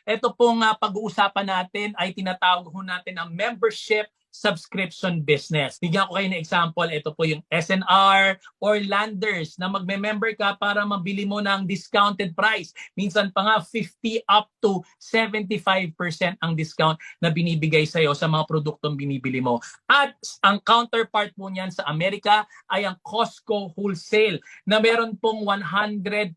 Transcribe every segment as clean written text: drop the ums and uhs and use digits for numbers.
Ito pong pag-uusapan natin ay tinatawag ho natin ang membership subscription business. Bigyan ko kayo ng example. Ito po yung SNR or Landers na magme-member ka para mabili mo ng discounted price. Minsan pa nga 50 up to 75% ang discount na binibigay sa'yo sa mga produktong binibili mo. At ang counterpart po niyan sa Amerika ay ang Costco Wholesale na meron pong 123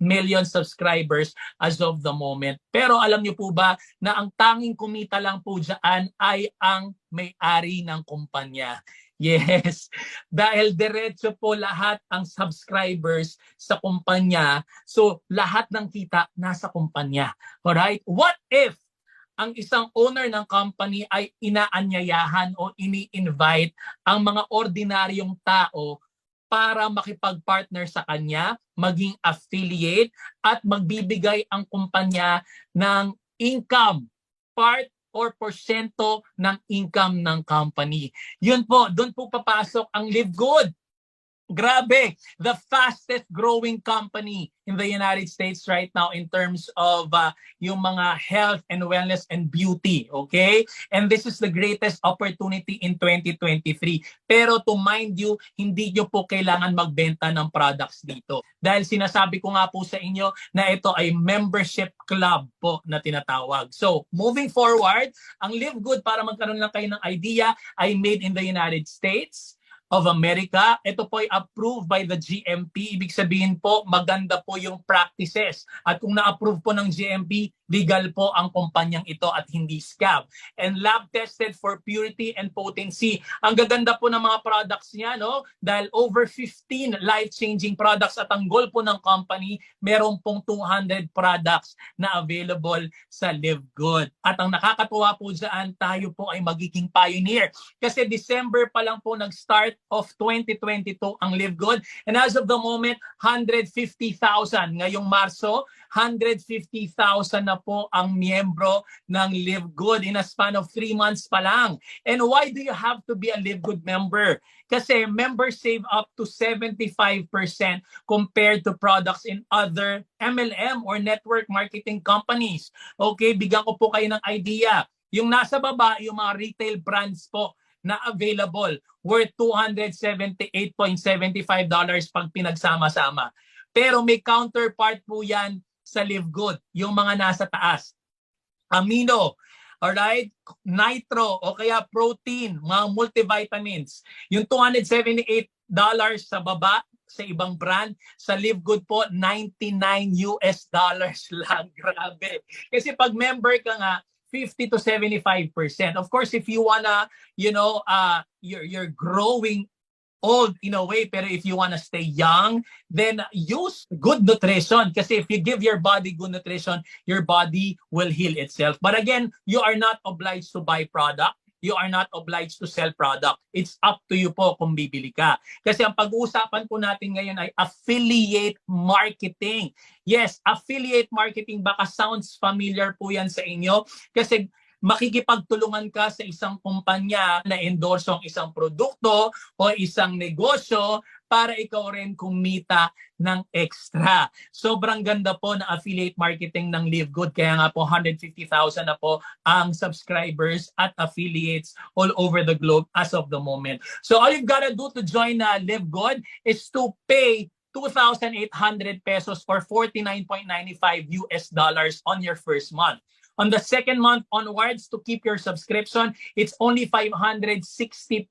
million subscribers as of the moment. Pero alam niyo po ba na ang tanging kumita lang po dyan ay ang may-ari ng kumpanya? Yes, dahil diretso po lahat ang subscribers sa kumpanya. So lahat ng kita nasa kumpanya. Alright? What if ang isang owner ng company ay inaanyayahan o ini-invite ang mga ordinaryong tao para makipag-partner sa kanya, maging affiliate, at magbibigay ang kumpanya ng income, part or porsyento ng income ng company. Yun po, doon po papasok ang Live Good. Grabe, the fastest growing company in the United States right now in terms of yung mga health and wellness and beauty, okay? And this is the greatest opportunity in 2023. Pero to mind you, hindi nyo po kailangan magbenta ng products dito. Dahil sinasabi ko nga po sa inyo na ito ay membership club po na tinatawag. So, moving forward, ang Live Good, para magkaroon lang kayo ng idea, ay made in the United States of America. Ito po ay approved by the GMP. Ibig sabihin po, maganda po yung practices. At kung na-approve po ng GMP, legal po ang kumpanyang ito at hindi scam. And lab tested for purity and potency. Ang gaganda po ng mga products niya, no? Dahil over 15 life-changing products at ang goal po ng company, meron pong 200 products na available sa Live Good. At ang nakakatuwa po dyan, tayo po ay magiging pioneer. Kasi December pa lang po nag-start of 2022 ang Live Good. And as of the moment, 150,000. Ngayong Marso, 150,000 na po ang miyembro ng Live Good in a span of 3 months pa lang. And why do you have to be a Live Good member? Kasi members save up to 75% compared to products in other MLM or network marketing companies. Okay, bigyan ko po kayo ng idea. Yung nasa baba, yung mga retail brands po na available worth $278.75 pag pinagsama-sama. Pero may counterpart po yan sa Live Good, yung mga nasa taas. Amino, alright? Nitro, o kaya protein, mga multivitamins. Yung $278 sa baba, sa ibang brand, sa Live Good po, $99 lang. Grabe. Kasi pag member ka nga, 50 to 75%. Of course, if you wanna, you're growing old in a way, pero if you wanna stay young, then use good nutrition. Kasi if you give your body good nutrition, your body will heal itself. But again, you are not obliged to buy product. You are not obliged to sell product. It's up to you po kung bibili ka. Kasi ang pag-uusapan po natin ngayon ay affiliate marketing. Yes, affiliate marketing, baka sounds familiar po yan sa inyo. Kasi makikipagtulungan ka sa isang kumpanya na endorso ang isang produkto o isang negosyo para ikaw rin kumita ng extra. Sobrang ganda po na affiliate marketing ng Live Good. Kaya nga po 150,000 na po ang subscribers at affiliates all over the globe as of the moment. So all you've got to do to join Live Good is to pay 2,800 pesos or $49.95 on your first month. On the second month onwards, to keep your subscription, it's only 560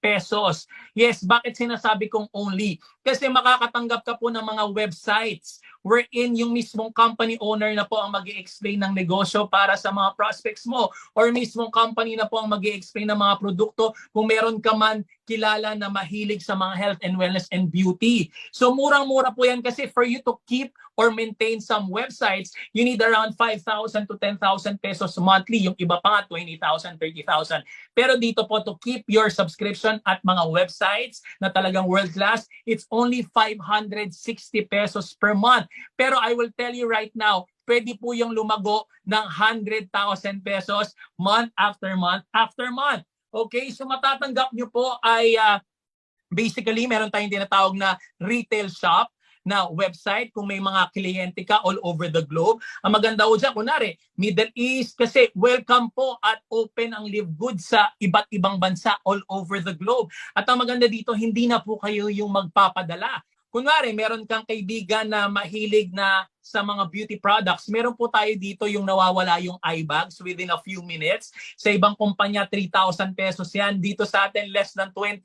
pesos. Yes, bakit sinasabi kong only? Kasi makakatanggap ka po ng mga websites wherein yung mismong company owner na po ang mag-i-explain ng negosyo para sa mga prospects mo, or mismong company na po ang mag-i-explain ng mga produkto kung meron ka man kilala na mahilig sa mga health and wellness and beauty. So murang-mura po yan kasi for you to keep or maintain some websites, you need around 5,000 to 10,000 pesos monthly. Yung iba pa nga, 20,000, 30,000. Pero dito po, to keep your subscription at mga websites na talagang world-class, it's only 560 pesos per month. Pero I will tell you right now, pwede po yung lumago ng 100,000 pesos month after month after month. Okay, so matatanggap nyo po ay basically meron tayong tinatawag na retail shop na website kung may mga kliyente ka all over the globe. Ang maganda po dyan, kunwari, Middle East, kasi welcome po at open ang Live Good sa iba't ibang bansa all over the globe. At ang maganda dito, hindi na po kayo yung magpapadala. Kunwari, meron kang kaibigan na mahilig na sa mga beauty products, meron po tayo dito yung nawawala yung eye bags within a few minutes. Sa ibang kumpanya, 3,000 pesos yan. Dito sa atin, less than $20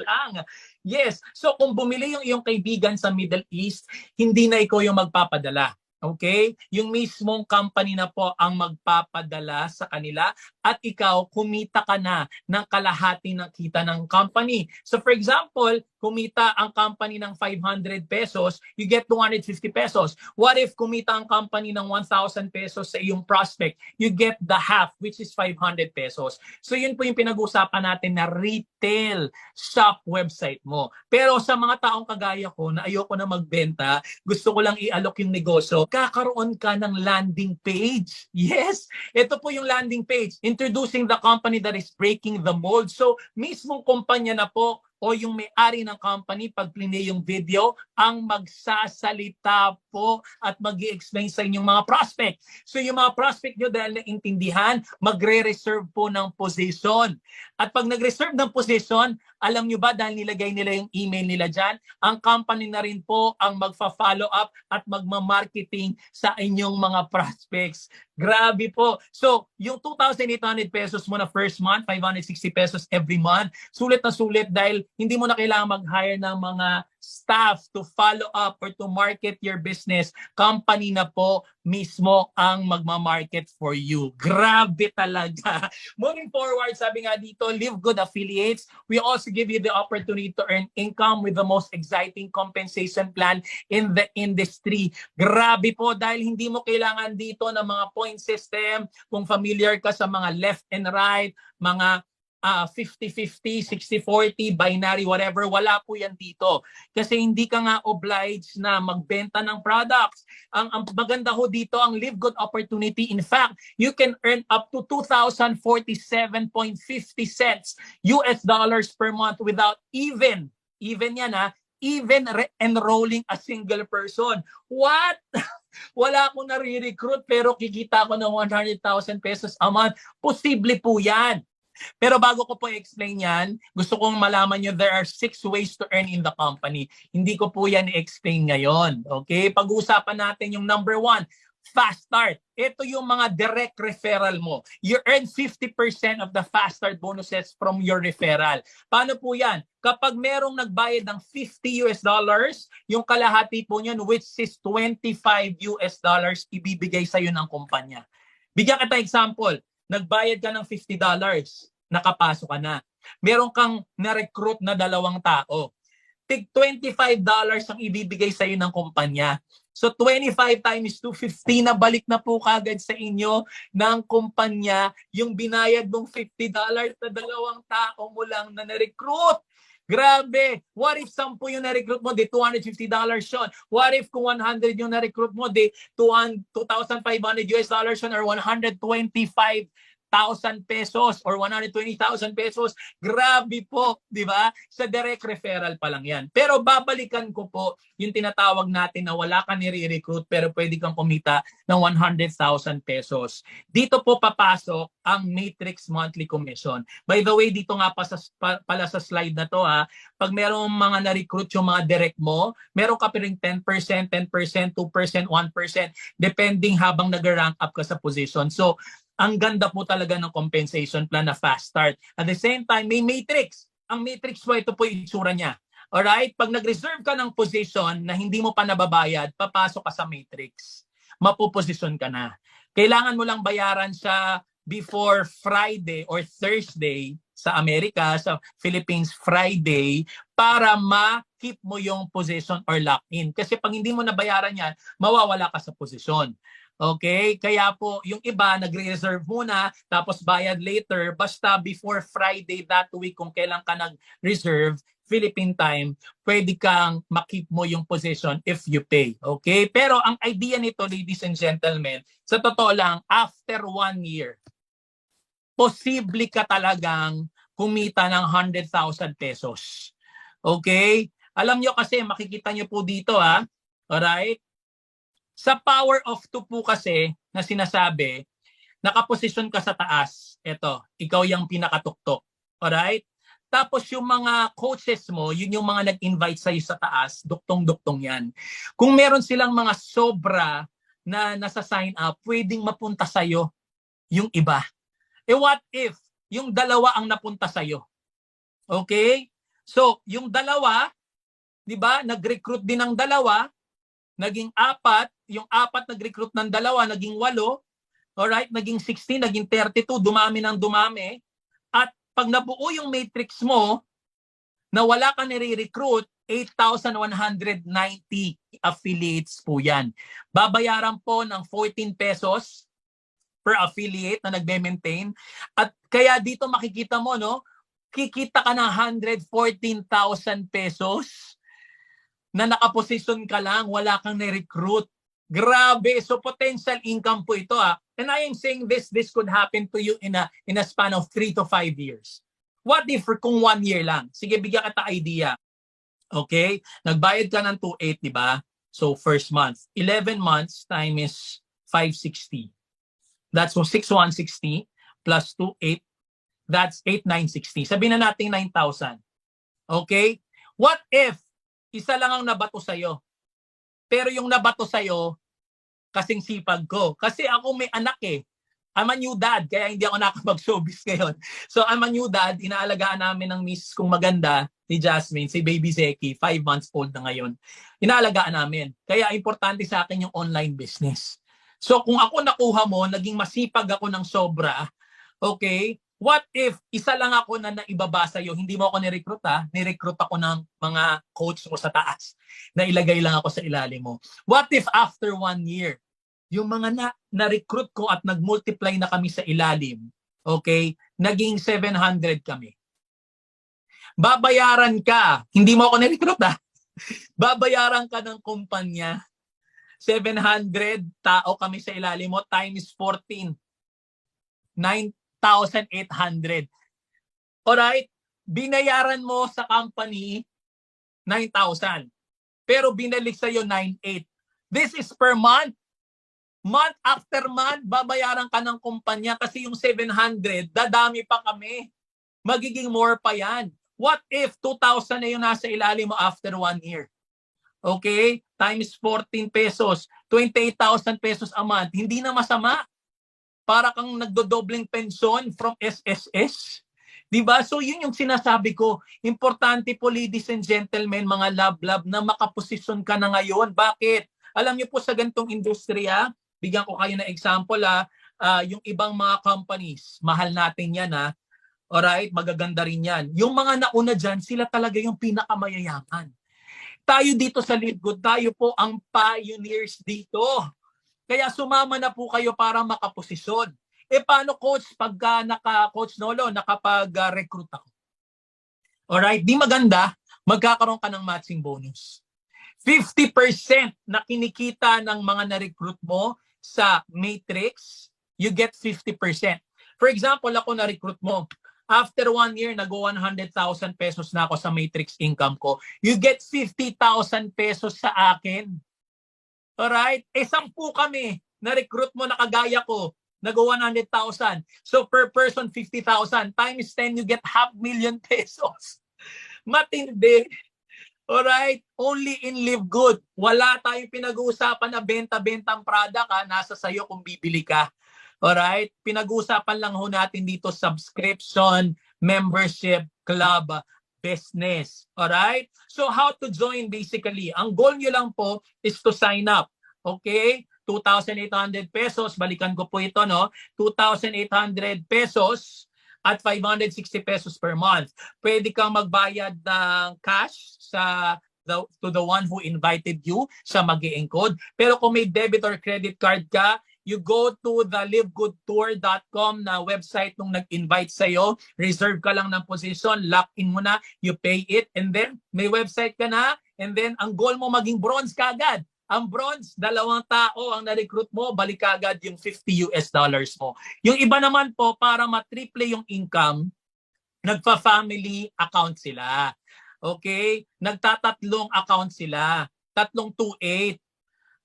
lang. Yes. So kung bumili yung iyong kaibigan sa Middle East, hindi na ikaw yung magpapadala. Okay? Yung mismong company na po ang magpapadala sa kanila at ikaw kumita ka na ng kalahati ng kita ng company. So for example, kumita ang company ng 500 pesos, you get 250 pesos. What if kumita ang company ng 1,000 pesos sa iyong prospect? You get the half, which is 500 pesos. So yun po yung pinag-usapan natin na retail shop website mo. Pero sa mga taong kagaya ko na ayoko na magbenta, gusto ko lang i-alok yung negosyo, kakaroon ka ng landing page. Yes, ito po yung landing page. Introducing the company that is breaking the mold. So mismong kumpanya na po o yung may-ari ng company, pag plinay yung video, ang magsasalita po at mag-i-explain sa inyong mga prospect. So yung mga prospect nyo dahil naintindihan, magre-reserve po ng position. At pag nag-reserve ng position, alam nyo ba dahil nilagay nila yung email nila dyan, ang company na rin po ang magfa-follow up at magma-marketing sa inyong mga prospects. Grabe po. So, yung 2,800 pesos mo na first month, 560 pesos every month, sulit na sulit dahil hindi mo na kailangan mag-hire ng mga staff to follow up or to market your business. Company na po mismo ang magma-market for you. Grabe talaga. Moving forward, sabi nga dito, Live Good Affiliates, we also give you the opportunity to earn income with the most exciting compensation plan in the industry. Grabe po dahil hindi mo kailangan dito ng mga point system. Kung familiar ka sa mga left and right, mga 50-50, 60-40, binary, whatever, wala po yan dito. Kasi hindi ka nga obliged na magbenta ng products. Ang maganda ho dito, ang Live Good opportunity, in fact, you can earn up to 2,047.50 cents US dollars per month without even yan even enrolling a single person. What? Wala akong nare-recruit pero kikita ko ng 100,000 pesos a month. Posible po yan. Pero bago ko po i-explain yan, gusto kong malaman nyo there are 6 ways to earn in the company. Hindi ko po yan i-explain ngayon. Okay? Pag-uusapan natin yung number 1, fast start. Ito yung mga direct referral mo. You earn 50% of the fast start bonuses from your referral. Paano po yan? Kapag merong nagbayad ng $50 yung kalahati po niyan, which is $25 ibibigay sa'yo ng kumpanya. Bigyan kita example. Nagbayad ka ng $50, nakapasok ka na. Meron kang na-recruit na 2 tao. Tig $25 ang ibibigay sa iyo ng kumpanya. So 25 times 250 na balik na po kagad sa inyo ng kumpanya yung binayad mong $50 na 2 tao mo lang na na-recruit. Grabe! What if 10 yung na-recruit mo, di $250 yun? What if kung 100 yung na-recruit mo, di $2,500 yun or 125,000 pesos or 120,000 pesos. Grabe po, di ba? Sa direct referral pa lang yan. Pero babalikan ko po yung tinatawag natin na wala ka nire-recruit pero pwede kang kumita ng 100,000 pesos. Dito po papasok ang Matrix Monthly Commission. By the way, dito nga pala sa slide na to pag merong mga na-recruit yung mga direct mo, meron ka pa rin 10%, 2%, 1%, depending habang nag-rank up ka sa position. So, ang ganda po talaga ng compensation plan na fast start. At the same time, may matrix. Ang matrix po, ito po yung itsura niya. Alright? Pag nag-reserve ka ng position na hindi mo pa nababayad, papasok ka sa matrix. Mapuposisyon ka na. Kailangan mo lang bayaran siya before Friday or Thursday sa Amerika, sa Philippines Friday, para ma-keep mo yung position or lock-in. Kasi pag hindi mo nabayaran yan, mawawala ka sa position. Okay? Kaya po, yung iba, nagre-reserve muna, tapos bayad later, basta before Friday that week, kung kailan ka nag-reserve, Philippine time, pwede kang makip mo yung position if you pay. Okay? Pero ang idea nito, ladies and gentlemen, sa totoo lang, after 1 year, posible ka talagang kumita ng 100,000 pesos. Okay? Alam nyo kasi, makikita nyo po dito ha. Alright? Sa power of 2 po kasi na sinasabi, nakaposisyon ka sa taas. Ito, ikaw yung pinakatuktok. Alright? Tapos yung mga coaches mo, yun yung mga nag-invite sa'yo sa taas, duktong-duktong yan. Kung meron silang mga sobra na nasa sign up, pwedeng mapunta sa'yo yung iba. What if yung dalawa ang napunta sa'yo? Okay? So, yung dalawa, di ba, nag-recruit din ng dalawa, naging 4, yung 4 nag-recruit ng dalawa, naging 8, alright, naging 16, naging 32, dumami ng dumami. At pag nabuo yung matrix mo, na wala ka nire-recruit, 8,190 affiliates po yan. Babayaran po ng 14 pesos per affiliate na nagme-maintain. At kaya dito makikita mo, no, kikita ka ng 114,000 pesos na nakaposisyon ka lang, wala kang na-recruit. Grabe. So potential income po ito. And I am saying this could happen to you in a span of 3 to 5 years. What if kung 1 year lang? Sige, bigyan kita idea. Okay? Nagbayad ka ng 2,800, di ba? So first month. 11 months time is 560. That's so 6,160 plus 2,800. That's 8,960. Sabihin na natin 9,000. Okay? What if isa lang ang nabato sa'yo? Pero yung nabato sa'yo, kasing sipag ko. Kasi ako may anak eh. I'm a new dad, kaya hindi ako nakapag-showbiz ngayon. So I'm a new dad, inaalagaan namin ng misis kong maganda, ni Jasmine, si Baby Zeki, 5 months old na ngayon. Inaalagaan namin. Kaya importante sa akin yung online business. So kung ako nakuha mo, naging masipag ako ng sobra, okay, what if isa lang ako na naibaba sa'yo, hindi mo ako ni-recruit ni-recruit ako ng mga coach mo sa taas, na ilagay lang ako sa ilalim mo. What if after 1 year, yung mga na-recruit ko at nag-multiply na kami sa ilalim, okay, naging 700 kami. Babayaran ka, hindi mo ako ni-recruit babayaran ka ng kumpanya, 700 tao kami sa ilalim mo, times 14, 9,800. Alright? Binayaran mo sa company 9,000. Pero binalik sa'yo 9,800. This is per month. Month after month, babayaran ka ng kumpanya kasi yung 700, dadami pa kami. Magiging more pa yan. What if 2,000 na yung nasa ilalim mo after 1 year? Okay? Times 14 pesos, 28,000 pesos a month. Hindi na masama. Para kang nagdodobleng pensyon from SSS. Diba? So yun yung sinasabi ko. Importante po, ladies and gentlemen, mga love, na makaposisyon ka na ngayon. Bakit? Alam niyo po sa gantong industriya, bigyan ko kayo na example, yung ibang mga companies, mahal natin yan alright, magaganda rin yan. Yung mga nauna dyan, sila talaga yung pinakamayayaman. Tayo dito sa Livegood, tayo po ang pioneers dito. Kaya sumama na po kayo para makaposisyon. Paano coach pagka Coach Nolo, nakapag-recruit ako? Alright, di maganda, magkakaroon ka ng matching bonus. 50% na kinikita ng mga na-recruit mo sa Matrix, you get 50%. For example, ako na-recruit mo. After 1 year, nag-100,000 pesos na ako sa Matrix income ko. You get 50,000 pesos sa akin. Alright? 10 kami. Na-recruit mo na kagaya ko. Nag-100,000. So per person, 50,000. Times 10, you get 500,000 pesos. Matindi. Alright? Only in Live Good. Wala tayong pinag-uusapan na benta-bentang product. Nasa sayo kung bibili ka. Alright? Pinag-uusapan lang ho natin dito subscription, membership, club, business. Alright? So how to join basically? Ang goal nyo lang po is to sign up. Okay? 2,800 pesos. Balikan ko po ito, no? 2,800 pesos at 560 pesos per month. Pwede kang magbayad ng cash to the one who invited you. Siya mag-i-encode. Pero kung may debit or credit card ka, you go to the livegoodtour.com na website nung nag-invite sa'yo. Reserve ka lang ng position, lock in mo na, you pay it, and then may website ka na, and then ang goal mo maging bronze kagad. Ang bronze, 2 tao ang na-recruit mo, balik kagad yung $50 mo. Yung iba naman po, para matriple yung income, nagpa-family account sila. Okay? Nagtatatlong account sila. Tatlong 2.8.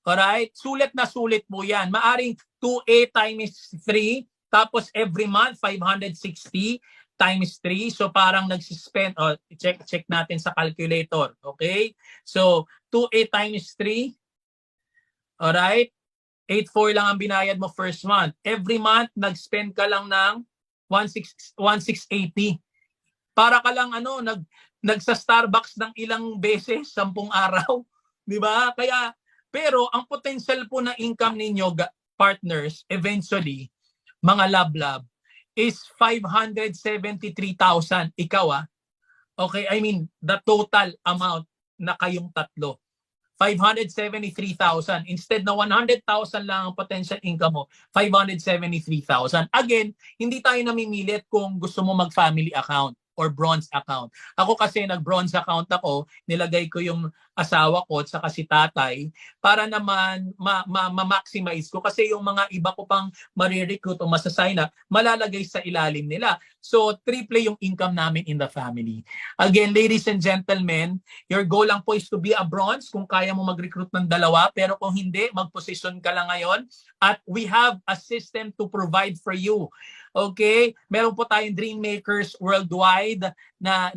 Alright? Sulit na sulit mo yan. Maaring 2.8 times 3, tapos every month, 560 times 3. So parang nagsispend, check natin sa calculator. Okay? So 2.8 times 3. Alright? 8.4 lang ang binayad mo first month. Every month, nag-spend ka lang ng 1,680. Para ka lang nagsa Starbucks ng ilang beses, 10 araw, 'di ba? Kaya pero ang potential po na income ninyo partners eventually, mga lab is 573,000 ikaw Okay, I mean the total amount na kayong tatlo. 573,000. Instead na 100,000 lang ang potential income mo, 573,000. Again, hindi tayo namimilit kung gusto mo mag-family account or bronze account. Ako kasi nag-bronze account ako, nilagay ko yung asawa ko at saka si tatay para naman ma-maximize ko kasi yung mga iba ko pang marirecruit o masasign up, malalagay sa ilalim nila. So, triple yung income namin in the family. Again, ladies and gentlemen, your goal lang po is to be a bronze kung kaya mo mag-recruit ng dalawa, pero kung hindi, mag-position ka lang ngayon at we have a system to provide for you. Okay? Meron po tayong Dream Makers Worldwide na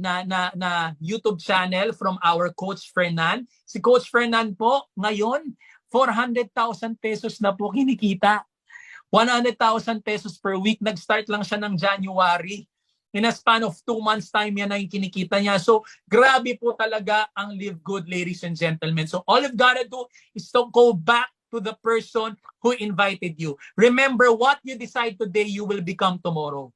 YouTube channel from our Coach Fernan. Si Coach Fernan po, ngayon, 400,000 pesos na po kinikita. 100,000 pesos per week. Nag-start lang siya ng January. In a span of 2 months time yan na yung kinikita niya. So, grabe po talaga ang Live Good, ladies and gentlemen. So, all you've got to do is to go back to the person who invited you. Remember, what you decide today, you will become tomorrow.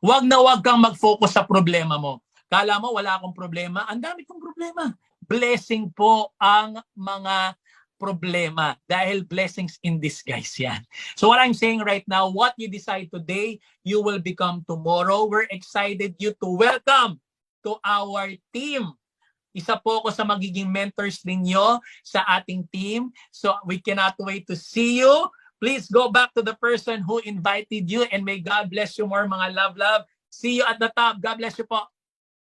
Wag na wag kang mag-focus sa problema mo. Kala mo, wala akong problema. Ang dami kong problema. Blessing po ang mga problema dahil blessings in disguise yan. So what I'm saying right now, what you decide today, you will become tomorrow. We're excited you to welcome to our team. Isa po ako sa magiging mentors ninyo sa ating team. So we cannot wait to see you. Please go back to the person who invited you and may God bless you more, mga love. See you at the top. God bless you po.